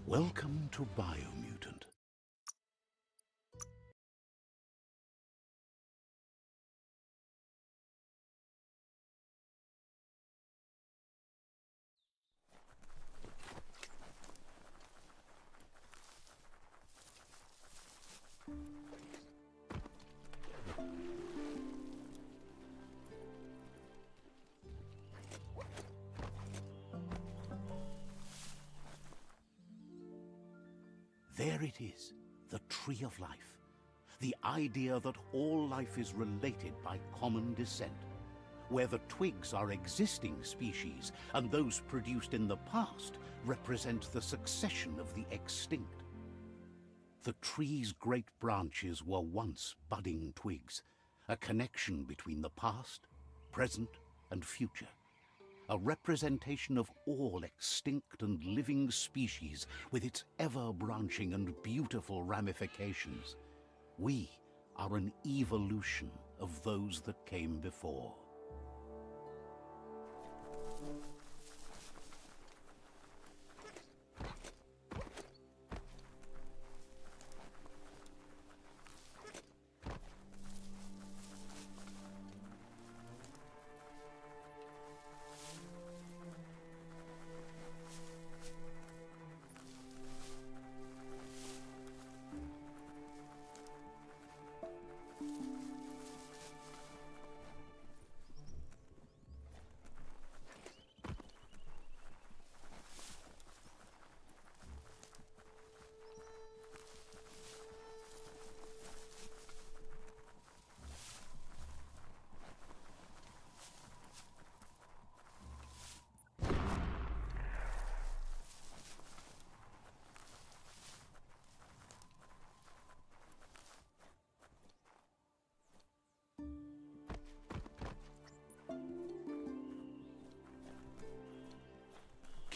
Welcome to Biomutant. There it is, the tree of life. The idea that all life is related by common descent, where the twigs are existing species and those produced in the past represent the succession of the extinct. The tree's great branches were once budding twigs, a connection between the past, present, and future. A representation of all extinct and living species with its ever-branching and beautiful ramifications. We are an evolution of those that came before.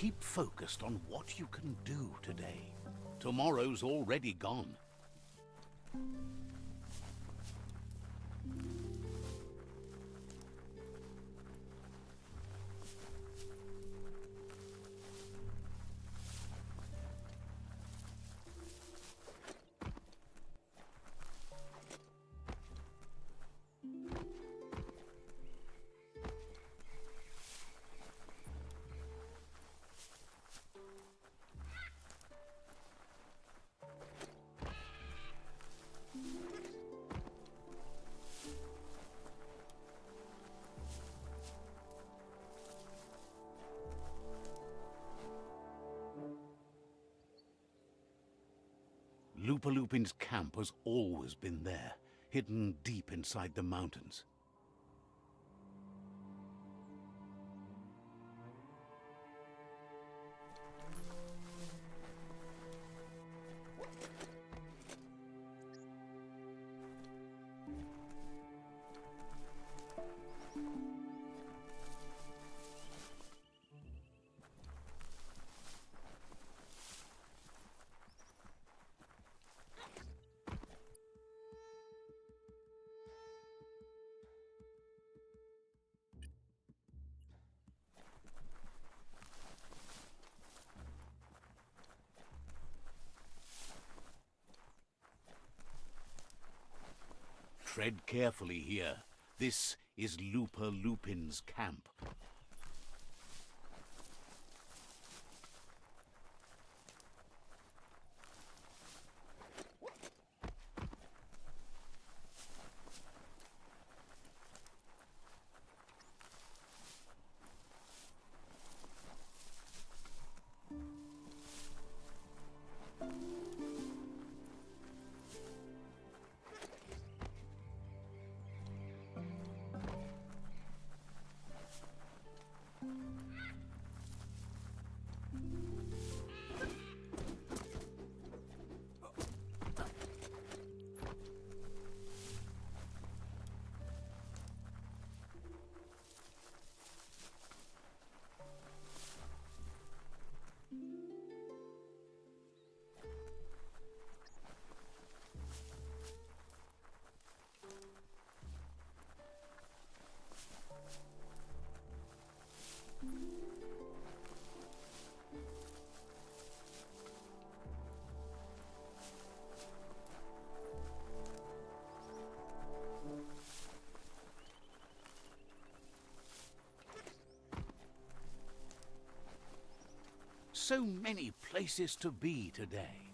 Keep focused on what you can do today. Tomorrow's already gone. Lupin's camp has always been there, hidden deep inside the mountains. Tread carefully here. This is Lupin's camp. so many places to be today.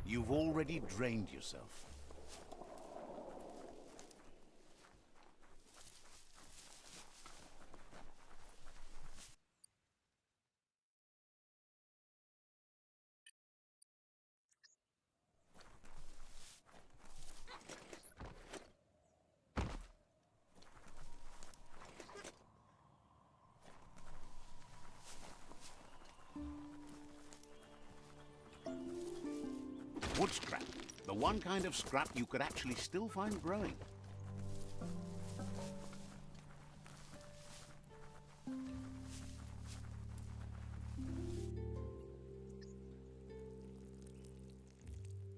You've already drained yourself. Wood scrap. The one kind of scrap you could actually still find growing.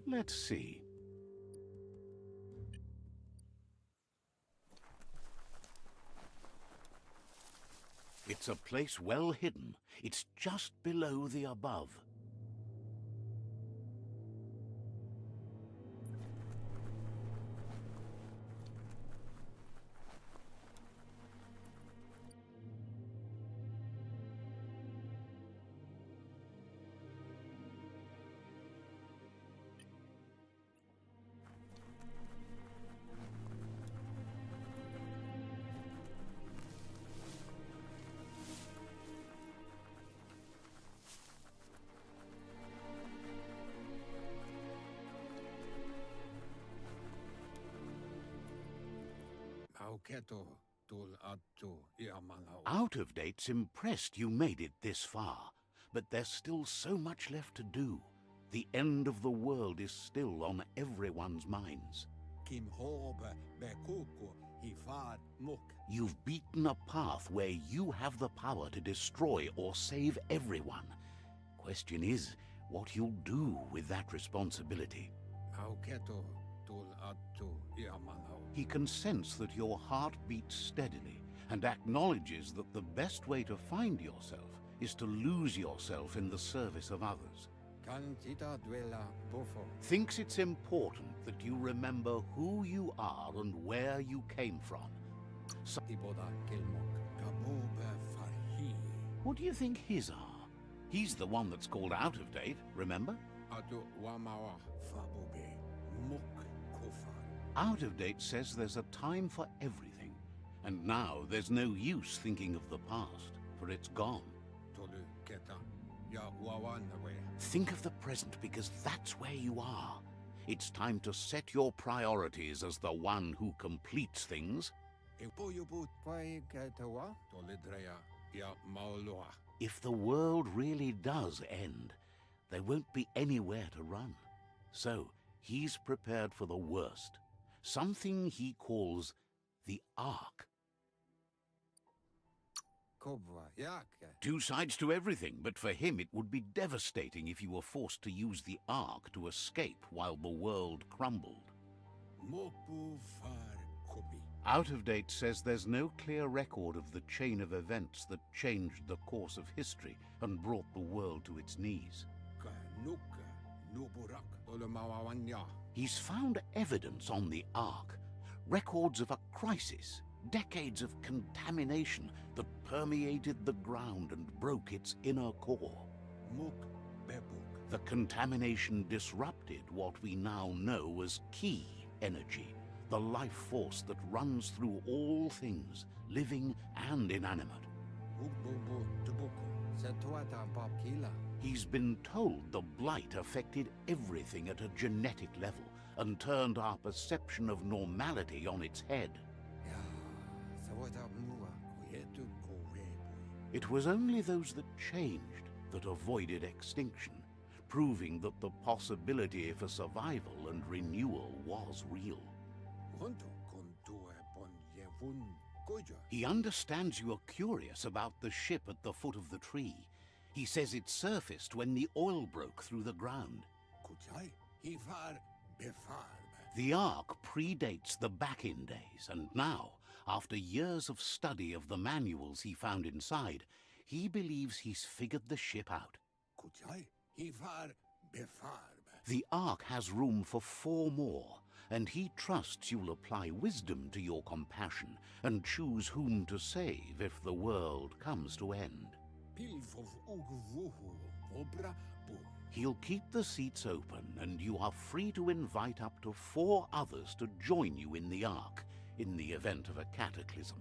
Let's see. It's a place well hidden. It's just below the above. Out of Date's impressed you made it this far, but there's still so much left to do. The end of the world is still on everyone's minds. You've beaten a path where you have the power to destroy or save everyone. Question is, what you'll do with that responsibility. He can sense that your heart beats steadily and acknowledges that the best way to find yourself is to lose yourself in the service of others. Thinks it's important that you remember who you are and where you came from. So what do you think his are? He's the one that's called Out of Date, remember? Out of Date says there's a time for everything, and now there's no use thinking of the past, for it's gone. Think of the present, because that's where you are. It's time to set your priorities as the one who completes things. If the world really does end, there won't be anywhere to run. So he's prepared for the worst. Something he calls the Ark. Two sides to everything, but for him it would be devastating if you were forced to use the Ark to escape while the world crumbled. Out of Date says there's no clear record of the chain of events that changed the course of history and brought the world to its knees. He's found evidence on the Ark, records of a crisis, decades of contamination that permeated the ground and broke its inner core. The contamination disrupted what we now know as key energy, the life force that runs through all things, living and inanimate. He's been told the blight affected everything at a genetic level and turned our perception of normality on its head. It was only those that changed that avoided extinction, proving that the possibility for survival and renewal was real. He understands you are curious about the ship at the foot of the tree. He says it surfaced when the oil broke through the ground. The Ark predates the back-in days, and now, after years of study of the manuals he found inside, he believes he's figured the ship out. The Ark has room for 4 more, and he trusts you'll apply wisdom to your compassion and choose whom to save if the world comes to end. He'll keep the seats open, and you are free to invite up to 4 others to join you in the Ark in the event of a cataclysm.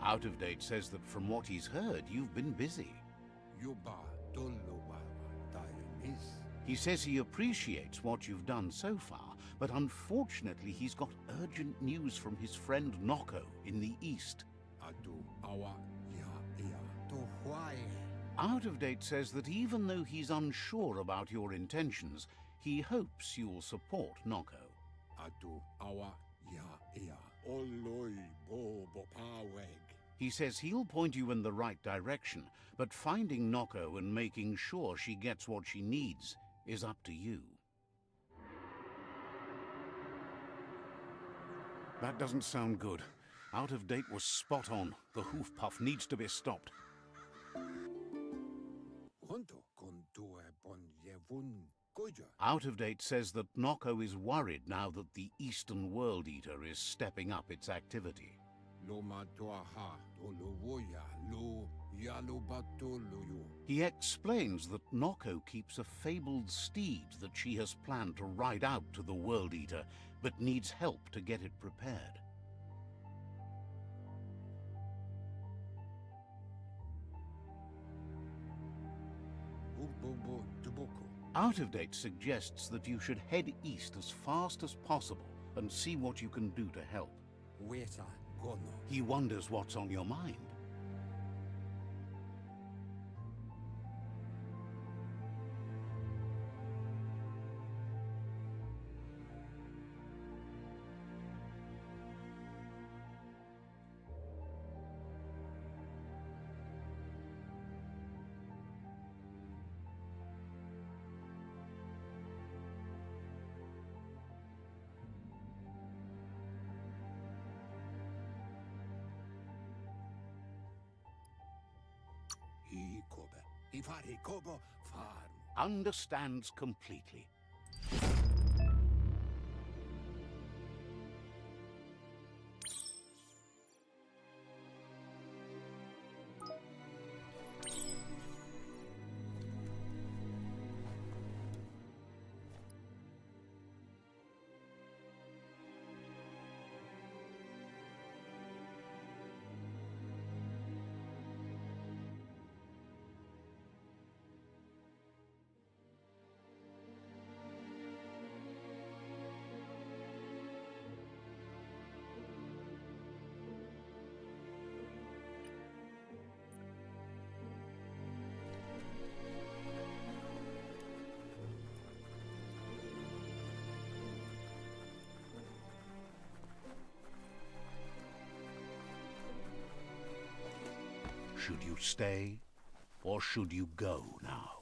Out of Date says that from what he's heard, you've been busy. He says he appreciates what you've done so far, but unfortunately he's got urgent news from his friend Noko in the east. Out of Date says that even though he's unsure about your intentions, he hopes you'll support Noko. He says he'll point you in the right direction, but finding Noko and making sure she gets what she needs is up to you. That doesn't sound good. Out of Date was spot on. The hoof puff needs to be stopped. Out of Date says that Noko is worried now that the Eastern World Eater is stepping up its activity. He explains that Noko keeps a fabled steed that she has planned to ride out to the World Eater, but needs help to get it prepared. Out of Date suggests that you should head east as fast as possible and see what you can do to help. He wonders what's on your mind. Understands completely. Should you stay, or should you go now?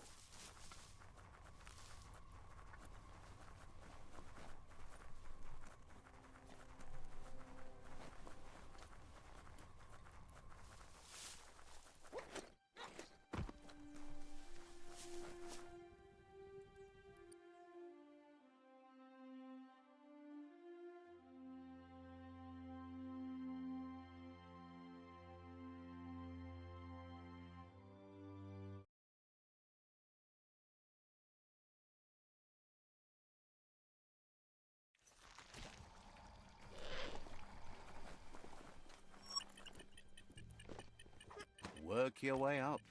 Work your way up.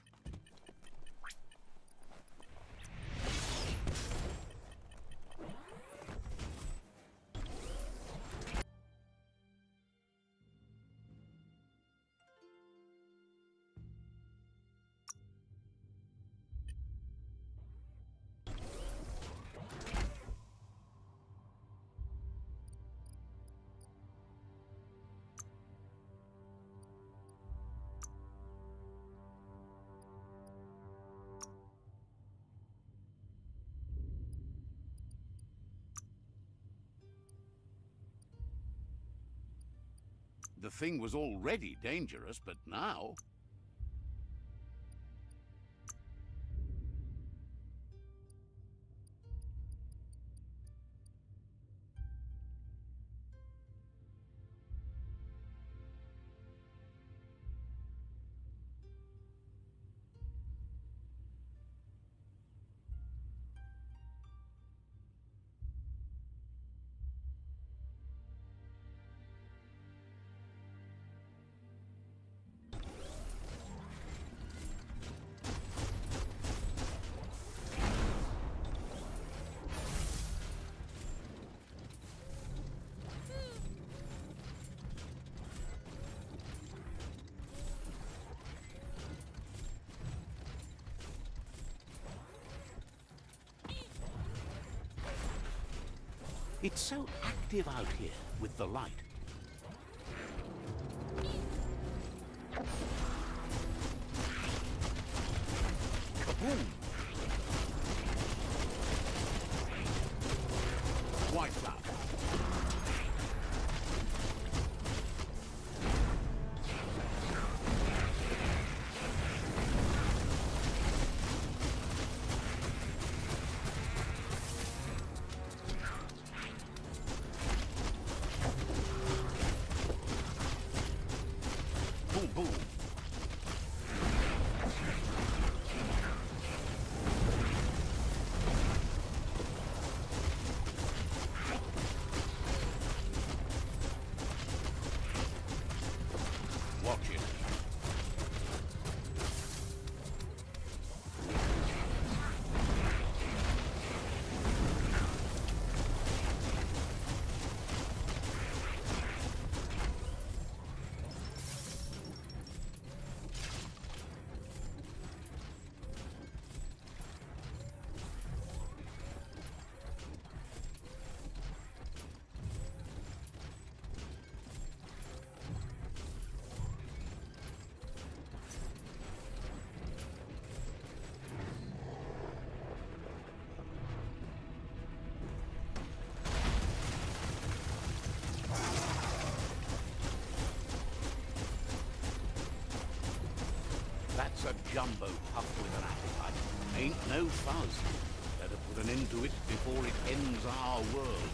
The thing was already dangerous, but now... It's so active out here with the light. Kaboom! White cloud. That's a jumbo pup with an appetite. Ain't no fuzz. Better put an end to it before it ends our world.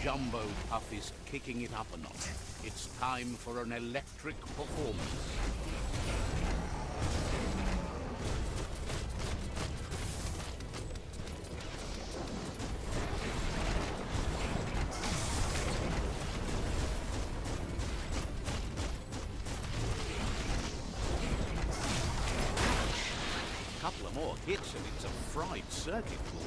Jumbo Puff is kicking it up a notch. It's time for an electric performance. Couple of more hits and it's a fried circuit board.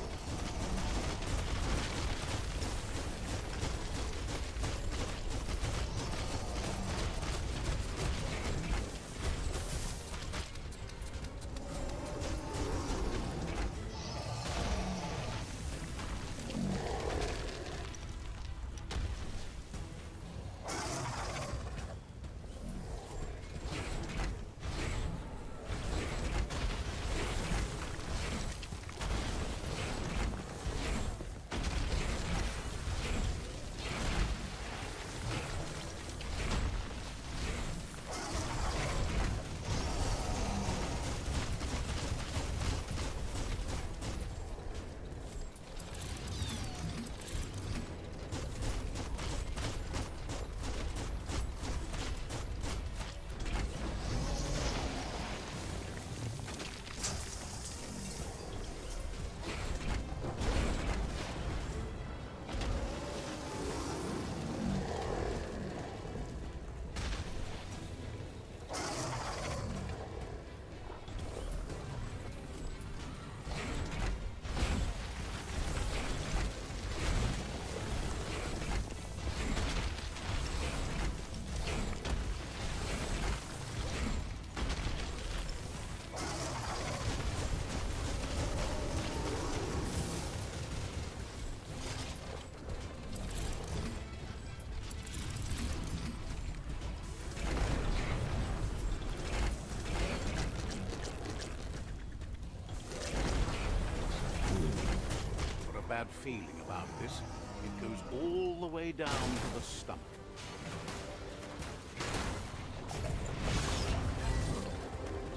bad feeling about this. It goes all the way down to the stomach.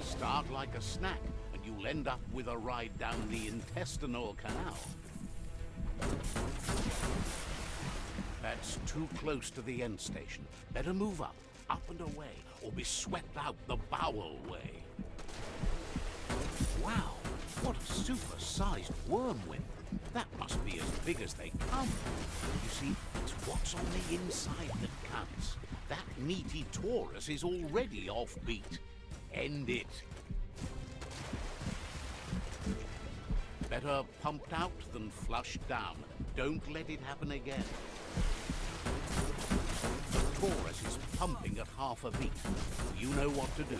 Start like a snack, and you'll end up with a ride down the intestinal canal. That's too close to the end station. Better move up and away, or be swept out the bowel way. Wow, what a super-sized wormwing. That must be as big as they come. You see, it's what's on the inside that counts. That meaty Taurus is already offbeat. End it. Better pumped out than flushed down. Don't let it happen again. The Taurus is pumping at half a beat. You know what to do.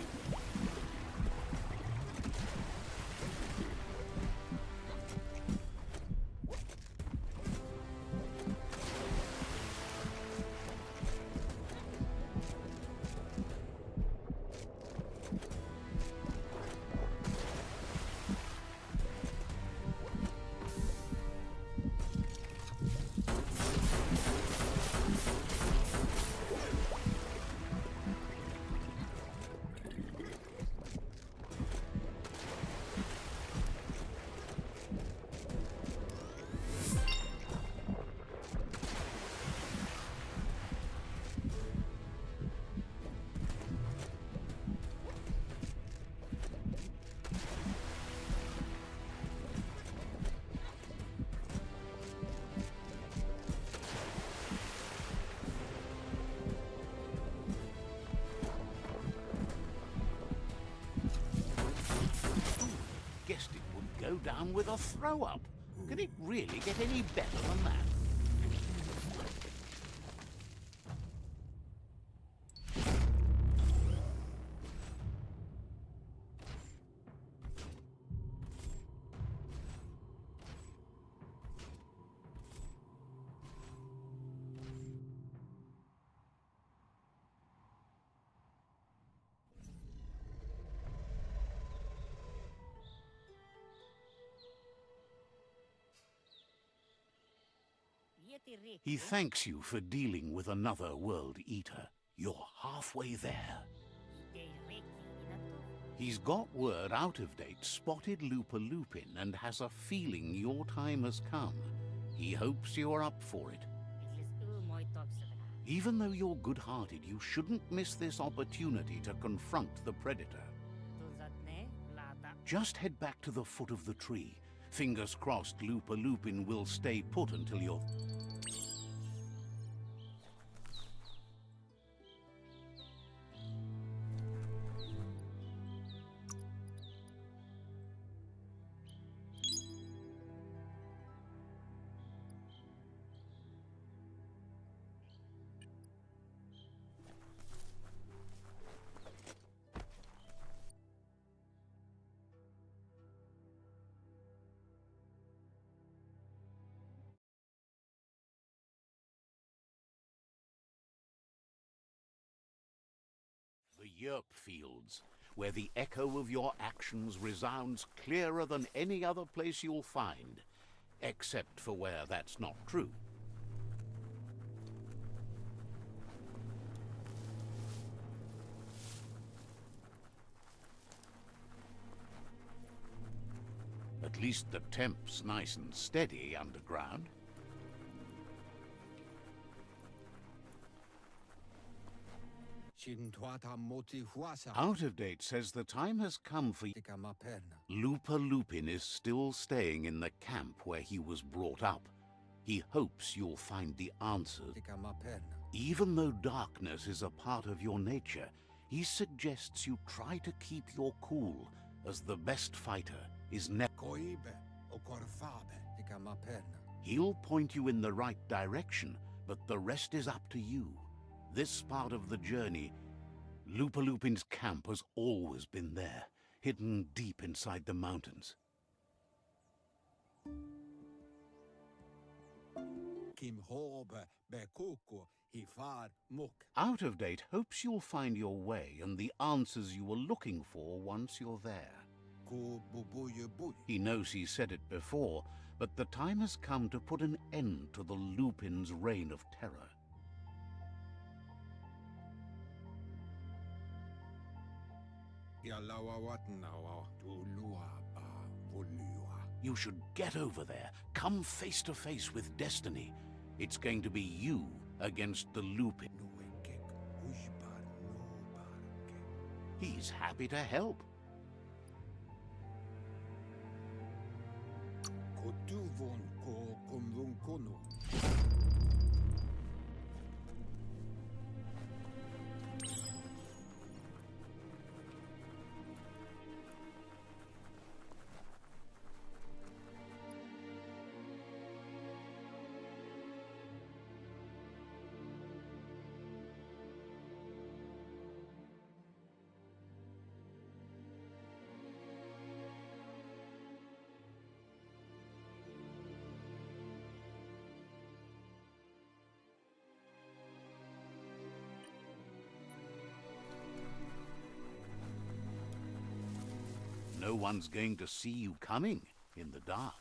Go down with a throw-up. Can it really get any better than that? He thanks you for dealing with another world eater. You're halfway there. He's got word Out of Date spotted Lupin and has a feeling your time has come. He hopes you're up for it. Even though you're good-hearted, you shouldn't miss this opportunity to confront the predator. Just head back to the foot of the tree. Fingers crossed Lupin will stay put until you're... The Yerp Fields, where the echo of your actions resounds clearer than any other place you'll find, except for where that's not true. At least the temp's nice and steady underground. Out of Date says the time has come for... Lupin is still staying in the camp where he was brought up. He hopes you'll find the answers. Even though darkness is a part of your nature, he suggests you try to keep your cool, as the best fighter is never... He'll point you in the right direction, but the rest is up to you. This part of the journey, Lupin's camp has always been there, hidden deep inside the mountains. Out of Date hopes you'll find your way and the answers you were looking for once you're there. He knows he said it before, but the time has come to put an end to the Lupin's reign of terror. You should get over there. Come face to face with destiny. It's going to be you against the Lupin. He's happy to help. No one's going to see you coming in the dark.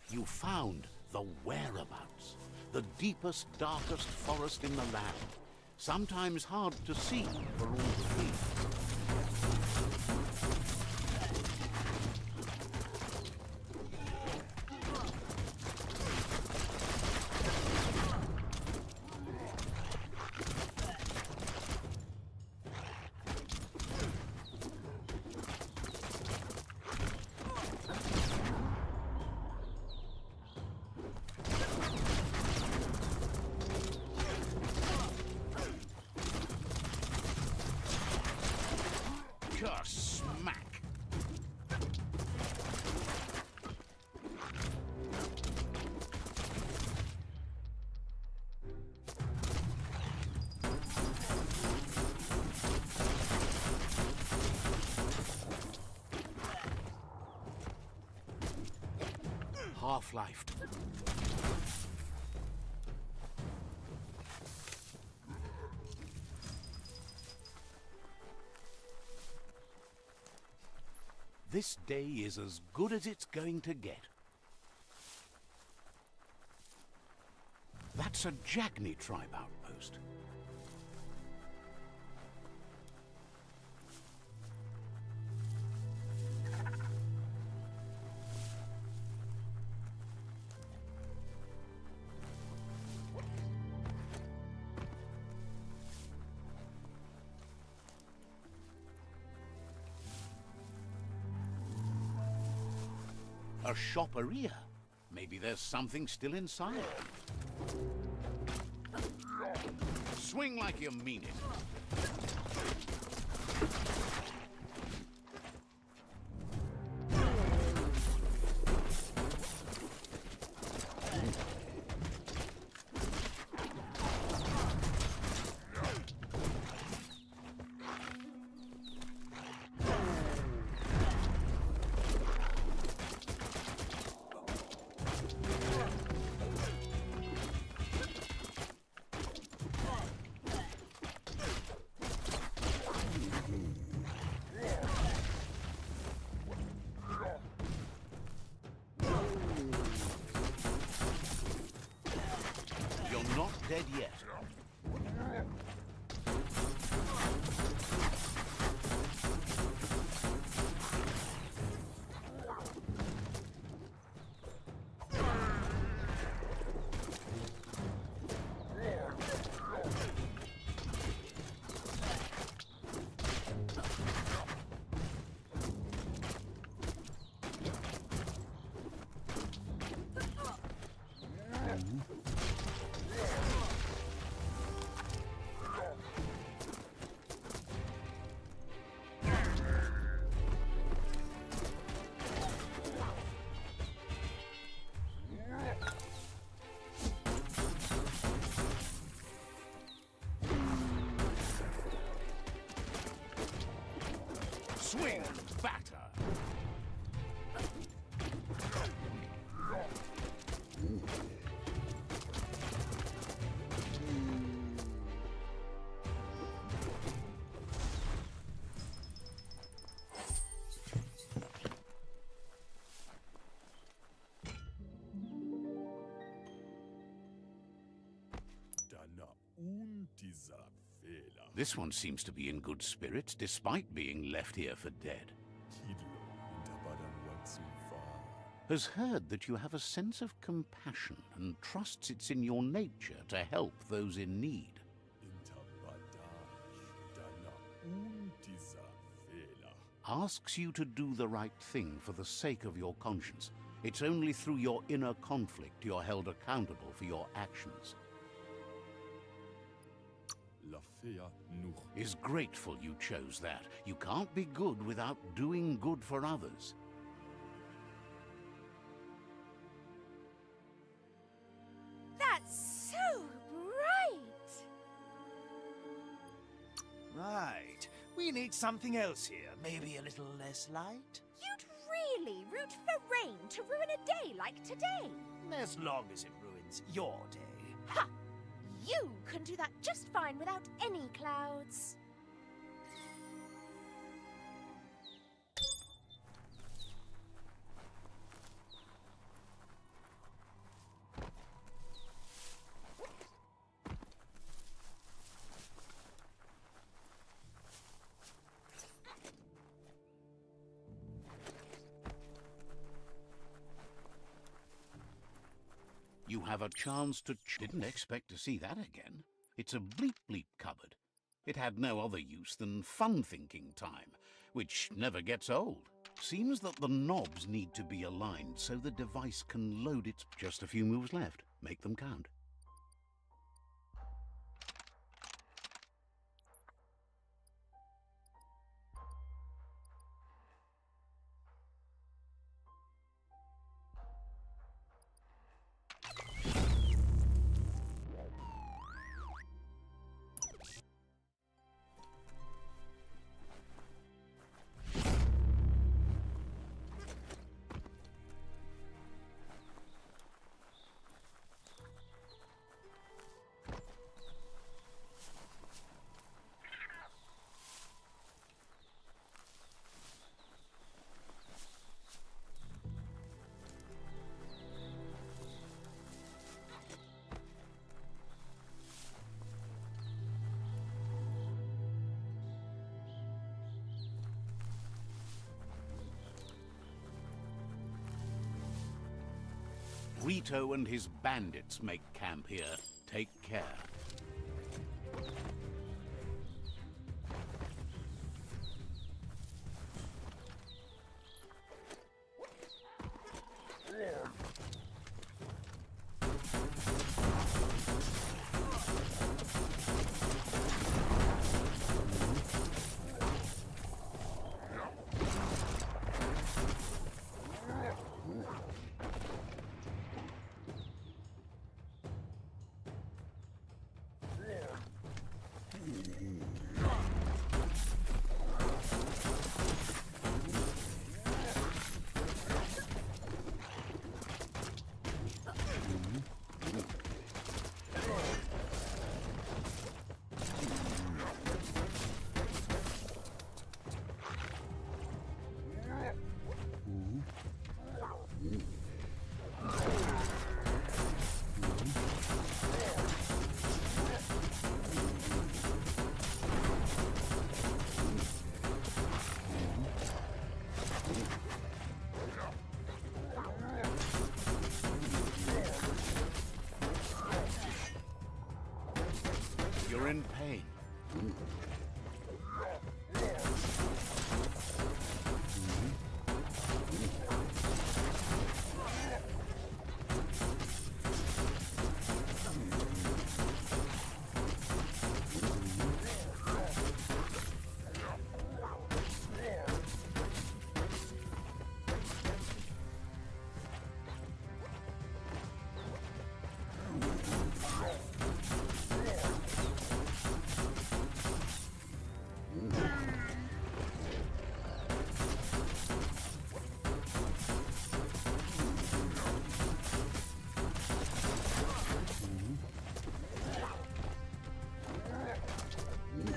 You found the whereabouts, the deepest, darkest forest in the land. Sometimes hard to see for all the trees. Smack! Half-lifed. This day is as good as it's going to get. That's a Jagni tribe outpost. A shopperia. Maybe there's something still inside. Swing like you mean it. dead yet. Swing and batter. This one seems to be in good spirits, despite being left here for dead. Has heard that you have a sense of compassion and trusts it's in your nature to help those in need. Asks you to do the right thing for the sake of your conscience. It's only through your inner conflict you're held accountable for your actions. Is grateful you chose that. You can't be good without doing good for others. That's so bright! Right. We need something else here. Maybe a little less light? You'd really root for rain to ruin a day like today. As long as it ruins your day. Ha! You can do that just fine without any clouds. You have a chance to didn't expect to see that again. It's a bleep-bleep cupboard. It had no other use than fun-thinking time, which never gets old. Seems that the knobs need to be aligned so the device can load its... Just a few moves left. Make them count. Rito and his bandits make camp here. Take care. You're in pain.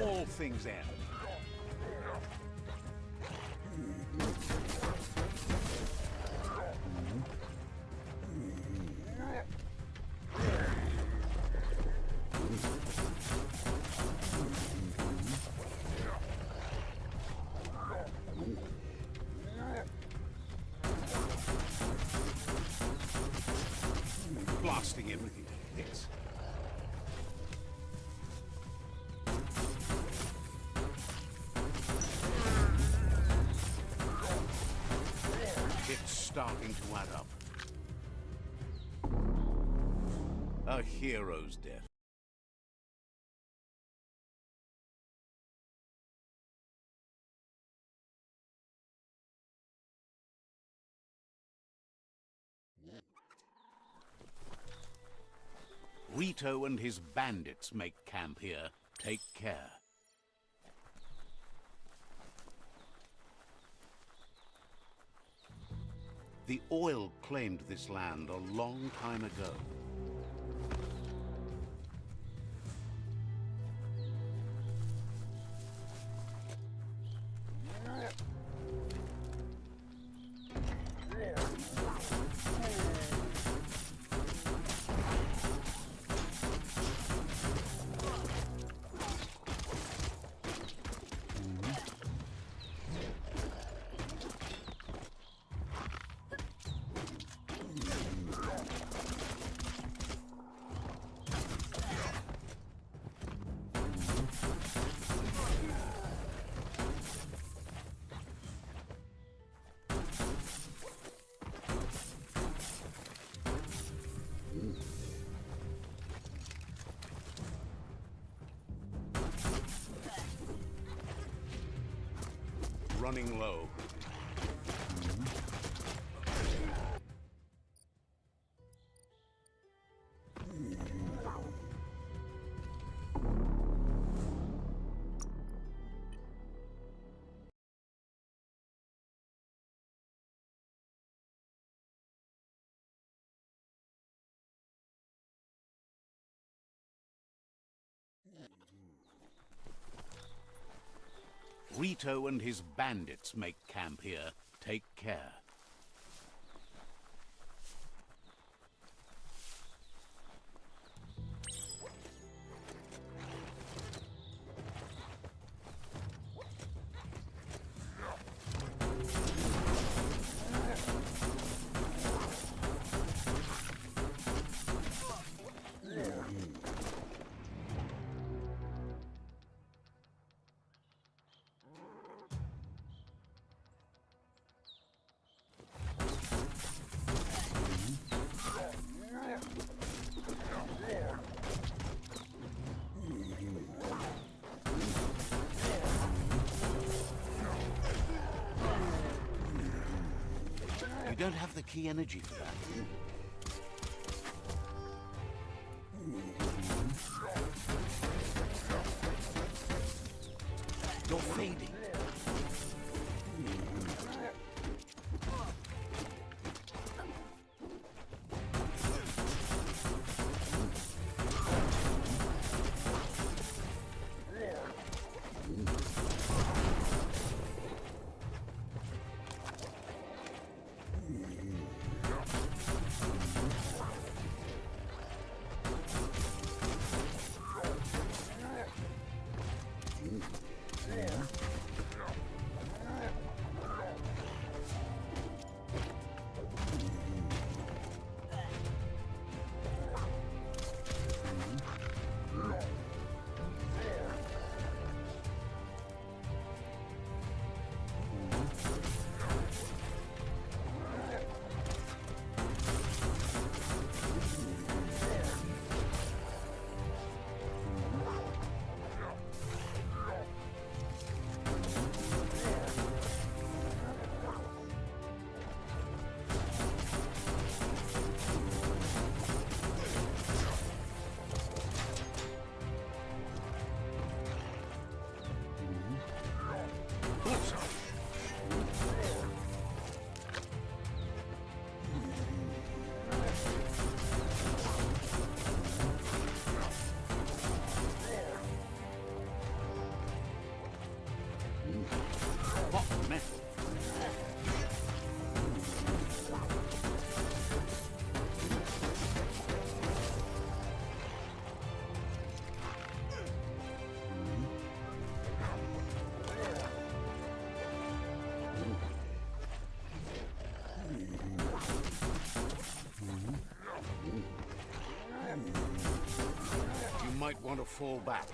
All things end. Blasting everything to bits. It's starting to add up. A hero's death. Rito and his bandits make camp here. Take care. The oil claimed this land a long time ago. Running low. Rito and his bandits make camp here. Take care. You don't have the key energy for that. You're fading. fall back.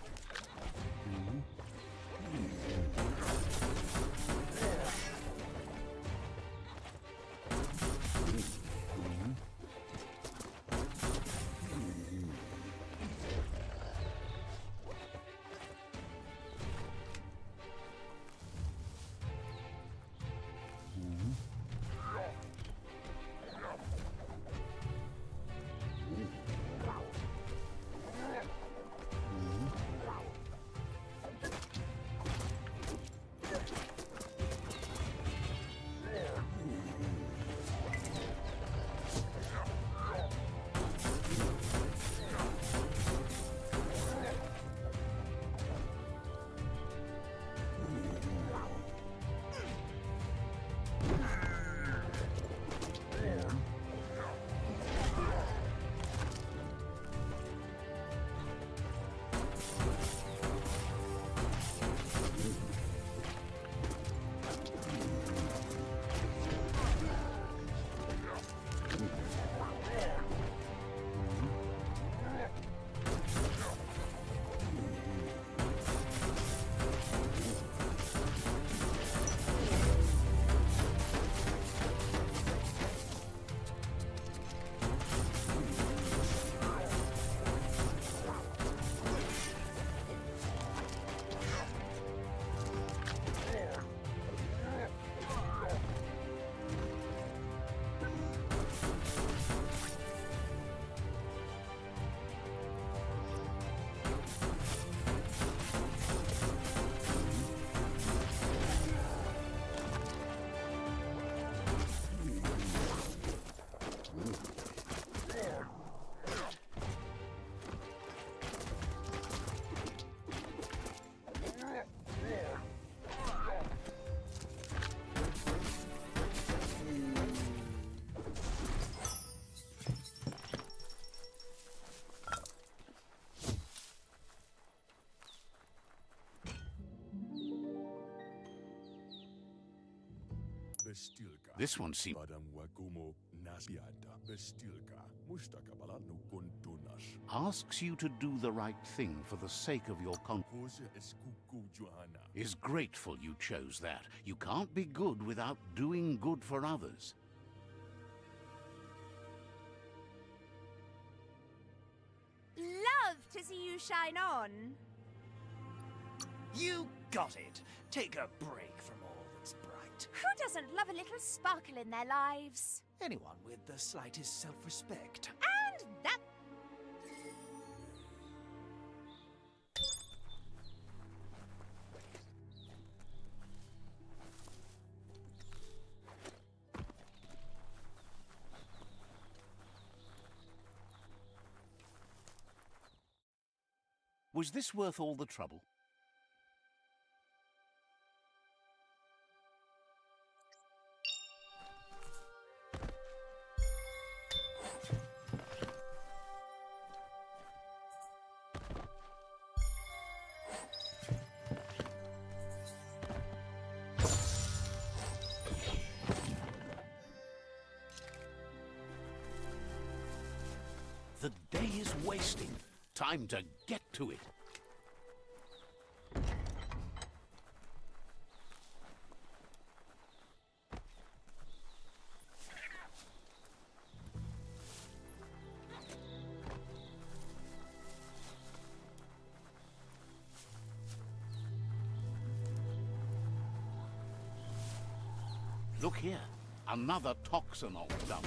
This one seems... asks you to do the right thing for the sake of your is grateful you chose that. You can't be good without doing good for others. Love to see you shine on. You got it. Take a break from all that's bright. Who doesn't love a little sparkle in their lives? Anyone with the slightest self-respect. And that... Was this worth all the trouble? The day is wasting. Time to get to it. Look here, another toxinol dump.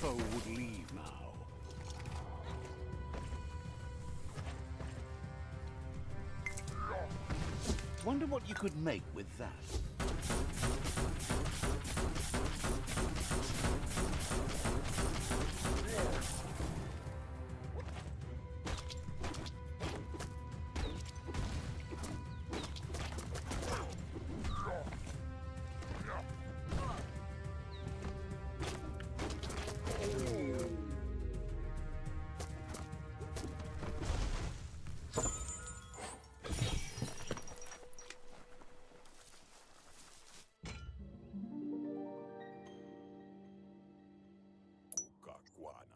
foe would leave now. Wonder what you could make with that.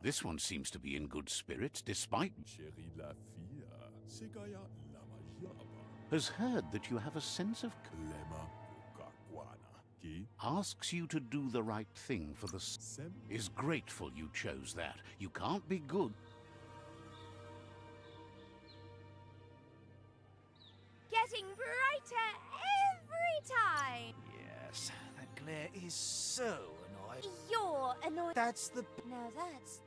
This one seems to be in good spirits, despite... Has heard that you have a sense of... Asks you to do the right thing for the... Is grateful you chose that. You can't be good. Getting brighter every time. Yes, that glare is so annoying. You're annoying. That's the... Now that's...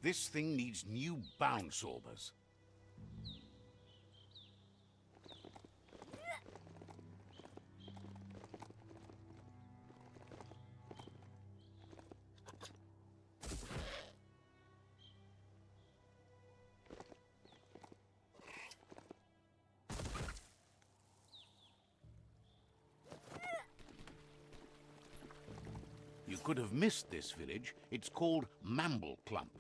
This thing needs new bounce orbers. You could have missed this village. It's called Mamble Clump.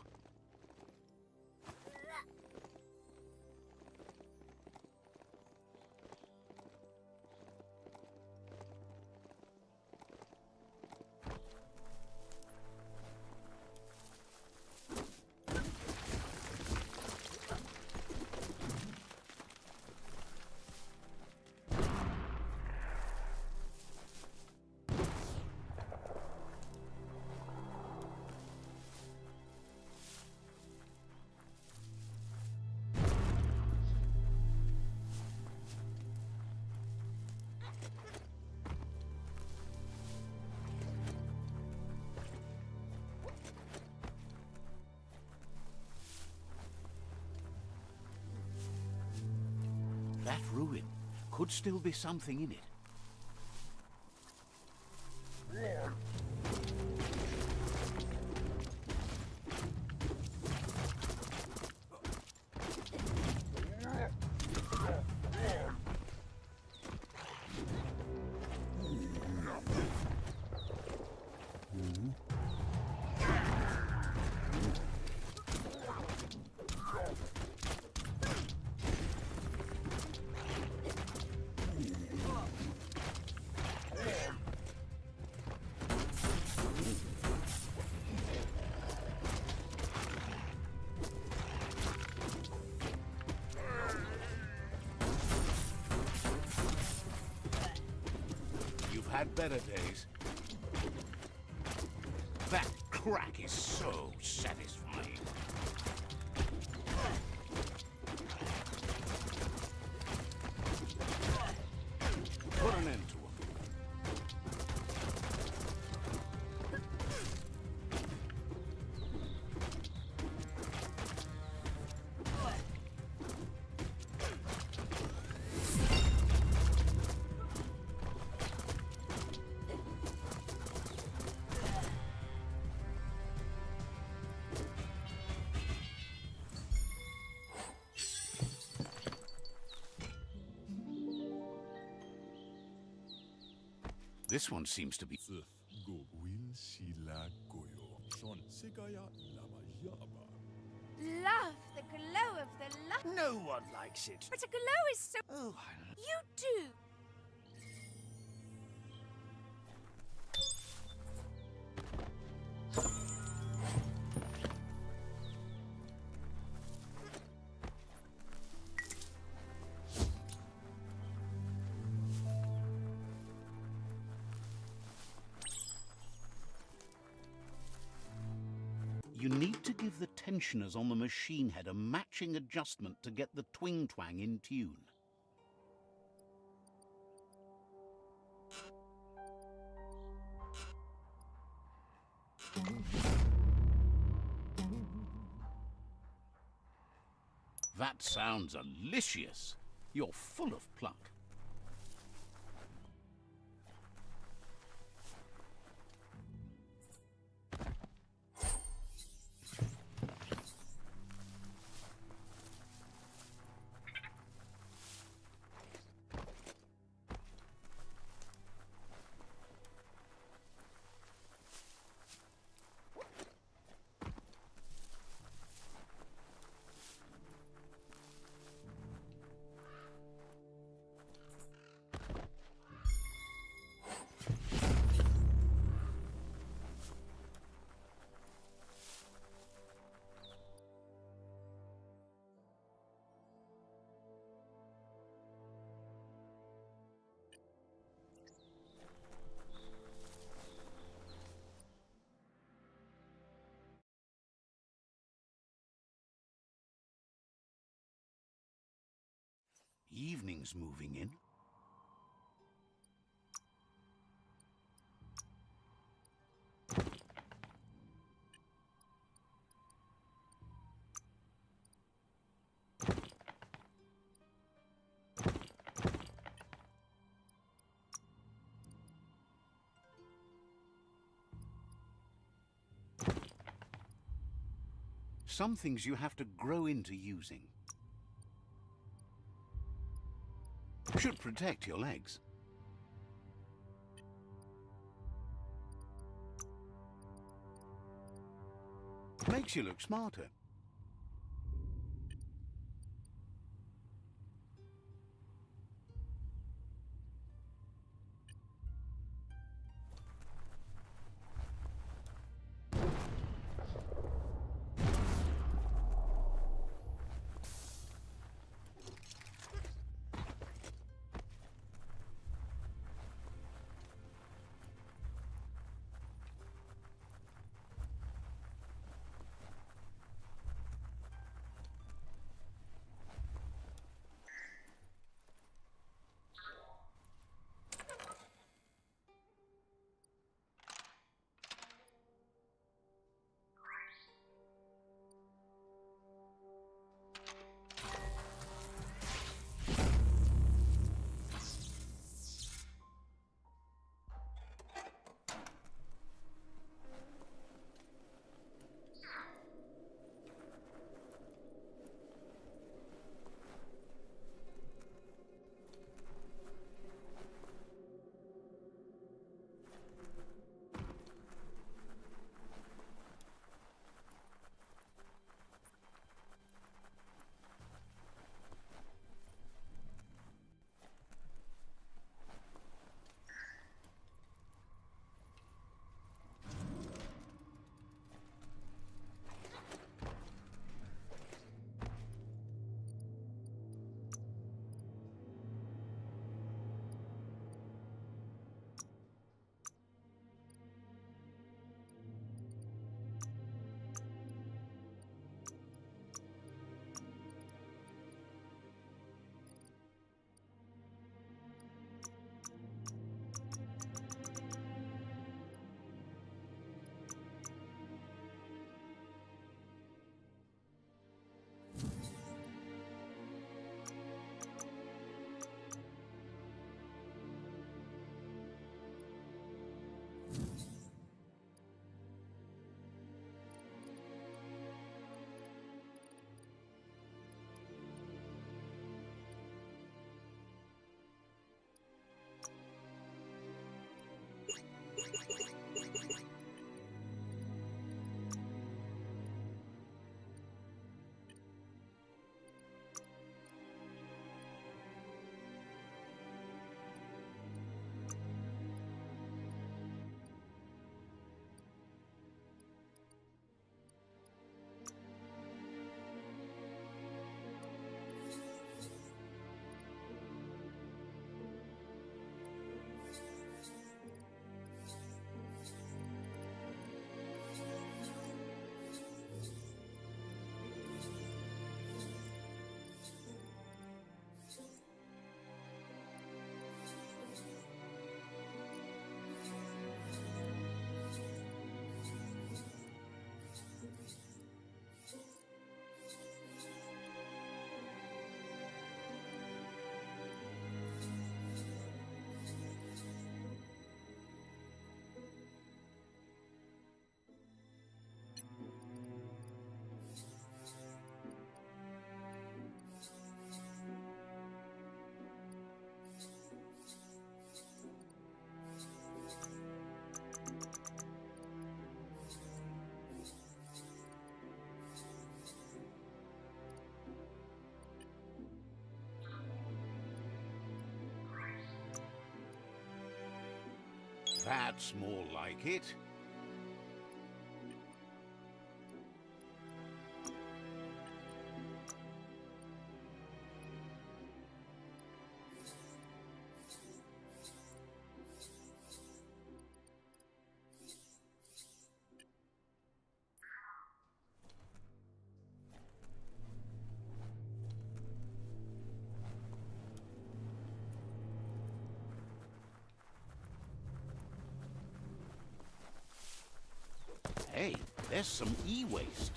That ruin could still be something in it. Had better days. That crack is so satisfying. Put an end to him. This one seems to be... Love the glow of the light. No one likes it. But a glow is so... Oh, You do. You need to give the tensioners on the machine head a matching adjustment to get the twing-twang in tune. That sounds delicious. You're full of pluck. Evening's moving in. Some things you have to grow into using. Should protect your legs. Makes you look smarter. That's more like it. Hey, there's some e-waste.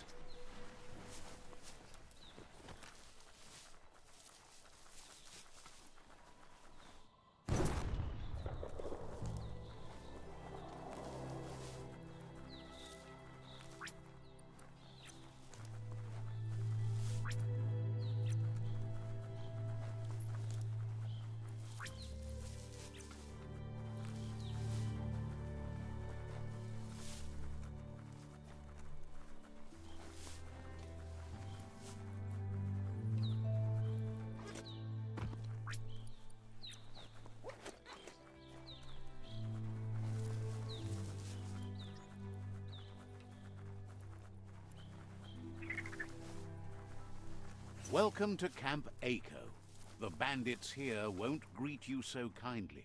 Welcome to Camp Echo. The bandits here won't greet you so kindly.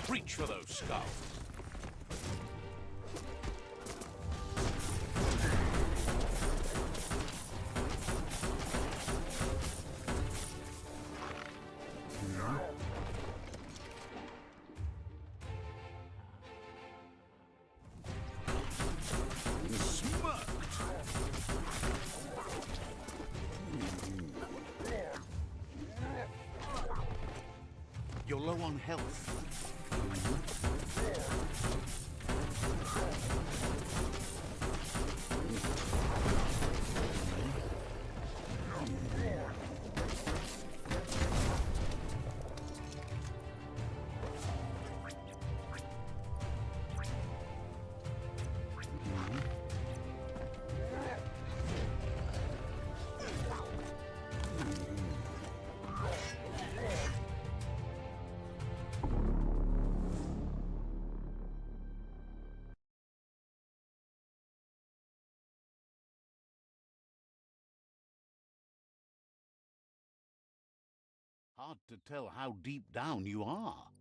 Reach for those skulls. You're low on health. Hard to tell how deep down you are.